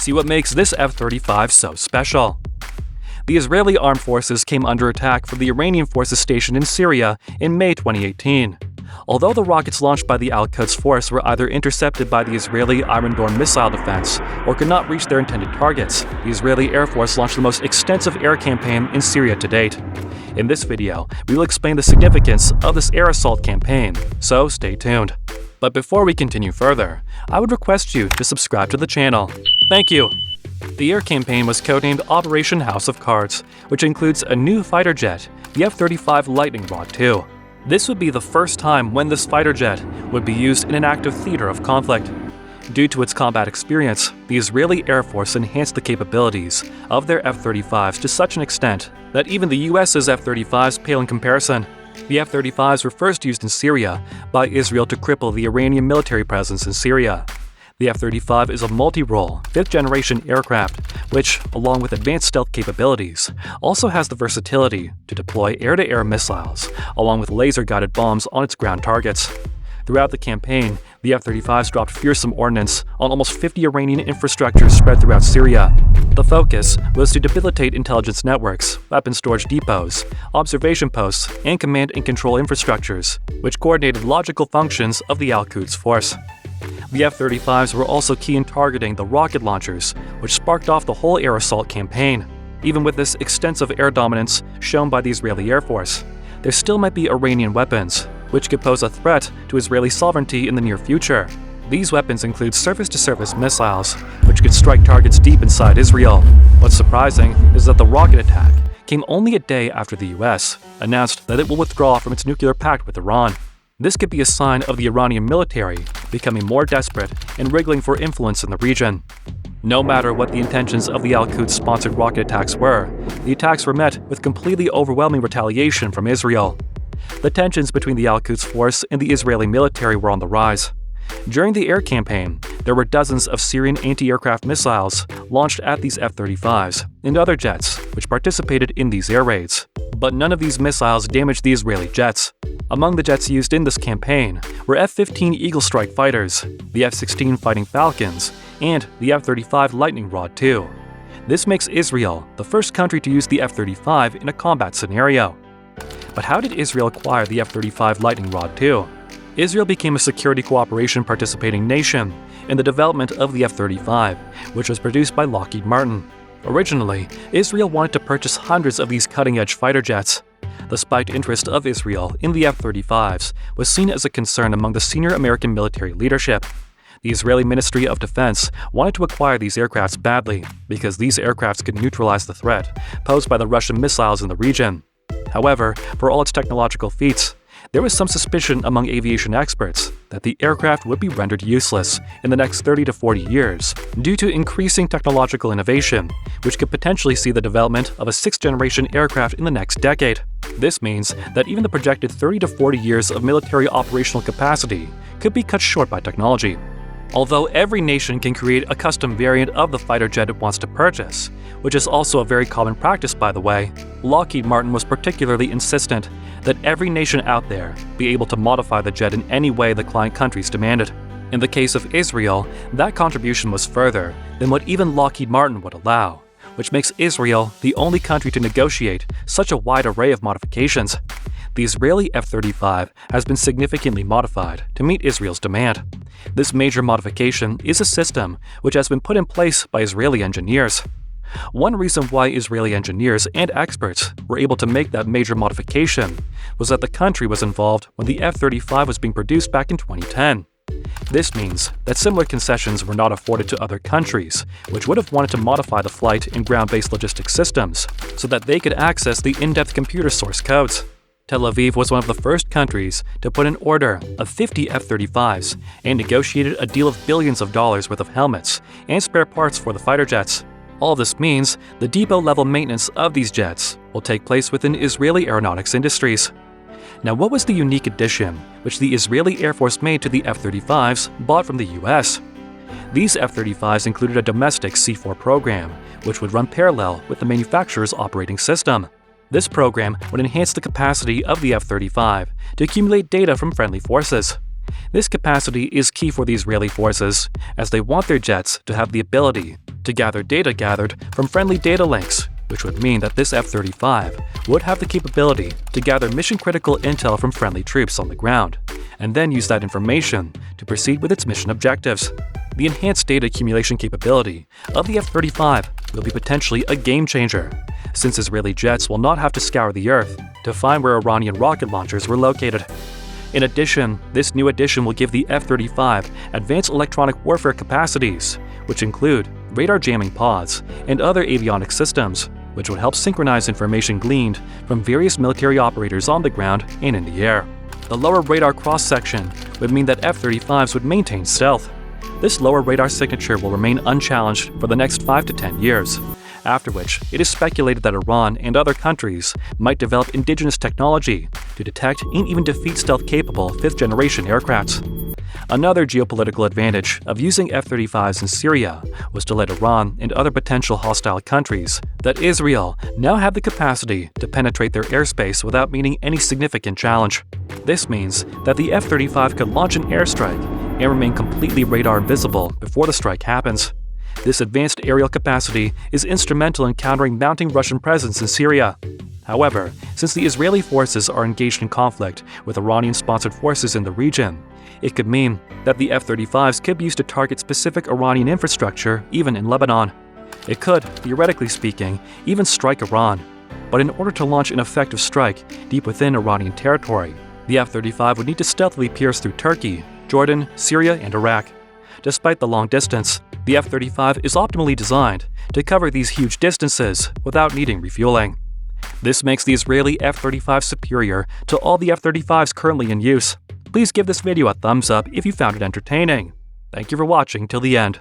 see what makes this F-35 so special. The Israeli armed forces came under attack from the Iranian forces stationed in Syria in May 2018. Although the rockets launched by the Al-Quds force were either intercepted by the Israeli Iron Dome missile defense or could not reach their intended targets, the Israeli Air Force launched the most extensive air campaign in Syria to date. In this video, we will explain the significance of this air assault campaign, so stay tuned. But before we continue further, I would request you to subscribe to the channel. Thank you! The air campaign was codenamed Operation House of Cards, which includes a new fighter jet, the F-35 Lightning Rod II. This would be the first time when this fighter jet would be used in an active theater of conflict. Due to its combat experience, the Israeli Air Force enhanced the capabilities of their F-35s to such an extent that even the US's F-35s pale in comparison. The F-35s were first used in Syria by Israel to cripple the Iranian military presence in Syria. The F-35 is a multi-role, fifth-generation aircraft, which, along with advanced stealth capabilities, also has the versatility to deploy air-to-air missiles, along with laser-guided bombs on its ground targets. Throughout the campaign, the F-35s dropped fearsome ordnance on almost 50 Iranian infrastructures spread throughout Syria. The focus was to debilitate intelligence networks, weapon storage depots, observation posts, and command and control infrastructures, which coordinated logical functions of the Al-Quds force. The F-35s were also key in targeting the rocket launchers, which sparked off the whole air assault campaign. Even with this extensive air dominance shown by the Israeli Air Force, there still might be Iranian weapons, which could pose a threat to Israeli sovereignty in the near future. These weapons include surface-to-surface missiles, which could strike targets deep inside Israel. What's surprising is that the rocket attack came only a day after the US announced that it will withdraw from its nuclear pact with Iran. This could be a sign of the Iranian military becoming more desperate and wriggling for influence in the region. No matter what the intentions of the Al-Quds-sponsored rocket attacks were, the attacks were met with completely overwhelming retaliation from Israel. The tensions between the Al-Quds force and the Israeli military were on the rise. During the air campaign, there were dozens of Syrian anti-aircraft missiles launched at these F-35s and other jets which participated in these air raids. But none of these missiles damaged the Israeli jets. Among the jets used in this campaign were F-15 Eagle Strike fighters, the F-16 Fighting Falcons, and the F-35 Lightning Rod II. This makes Israel the first country to use the F-35 in a combat scenario. But how did Israel acquire the F-35 Lightning Rod II? Israel became a security cooperation participating nation in the development of the F-35, which was produced by Lockheed Martin. Originally, Israel wanted to purchase hundreds of these cutting-edge fighter jets. The spiked interest of Israel in the F-35s was seen as a concern among the senior American military leadership. The Israeli Ministry of Defense wanted to acquire these aircrafts badly because these aircrafts could neutralize the threat posed by the Russian missiles in the region. However, for all its technological feats, there was some suspicion among aviation experts that the aircraft would be rendered useless in the next 30 to 40 years due to increasing technological innovation, which could potentially see the development of a sixth-generation aircraft in the next decade. This means that even the projected 30 to 40 years of military operational capacity could be cut short by technology. Although every nation can create a custom variant of the fighter jet it wants to purchase, which is also a very common practice by the way, Lockheed Martin was particularly insistent that every nation out there be able to modify the jet in any way the client countries demanded. In the case of Israel, that contribution was further than what even Lockheed Martin would allow, which makes Israel the only country to negotiate such a wide array of modifications. The Israeli F-35 has been significantly modified to meet Israel's demand. This major modification is a system which has been put in place by Israeli engineers. One reason why Israeli engineers and experts were able to make that major modification was that the country was involved when the F-35 was being produced back in 2010. This means that similar concessions were not afforded to other countries, which would have wanted to modify the flight and ground-based logistics systems so that they could access the in-depth computer source codes. Tel Aviv was one of the first countries to put an order of 50 F-35s and negotiated a deal of billions of dollars worth of helmets and spare parts for the fighter jets. All this means the depot-level maintenance of these jets will take place within Israeli aeronautics industries. Now, what was the unique addition which the Israeli Air Force made to the F-35s bought from the US? These F-35s included a domestic C-4 program, which would run parallel with the manufacturer's operating system. This program would enhance the capacity of the F-35 to accumulate data from friendly forces. This capacity is key for the Israeli forces, as they want their jets to have the ability to gather data gathered from friendly data links, which would mean that this F-35 would have the capability to gather mission-critical intel from friendly troops on the ground, and then use that information to proceed with its mission objectives. The enhanced data accumulation capability of the F-35 will be potentially a game-changer, since Israeli jets will not have to scour the earth to find where Iranian rocket launchers were located. In addition, this new addition will give the F-35 advanced electronic warfare capacities, which include radar jamming pods and other avionics systems, which would help synchronize information gleaned from various military operators on the ground and in the air. The lower radar cross-section would mean that F-35s would maintain stealth. This lower radar signature will remain unchallenged for the next 5 to 10 years, after which it is speculated that Iran and other countries might develop indigenous technology to detect and even defeat stealth-capable 5th-generation aircrafts. Another geopolitical advantage of using F-35s in Syria was to let Iran and other potential hostile countries that Israel now have the capacity to penetrate their airspace without meeting any significant challenge. This means that the F-35 could launch an airstrike and remain completely radar invisible before the strike happens. This advanced aerial capacity is instrumental in countering mounting Russian presence in Syria. However, since the Israeli forces are engaged in conflict with Iranian-sponsored forces in the region, it could mean that the F-35s could be used to target specific Iranian infrastructure, even in Lebanon. It could, theoretically speaking, even strike Iran. But in order to launch an effective strike deep within Iranian territory, the F-35 would need to stealthily pierce through Turkey, Jordan, Syria, and Iraq. Despite the long distance, the F-35 is optimally designed to cover these huge distances without needing refueling. This makes the Israeli F-35 superior to all the F-35s currently in use. Please give this video a thumbs up if you found it entertaining. Thank you for watching till the end.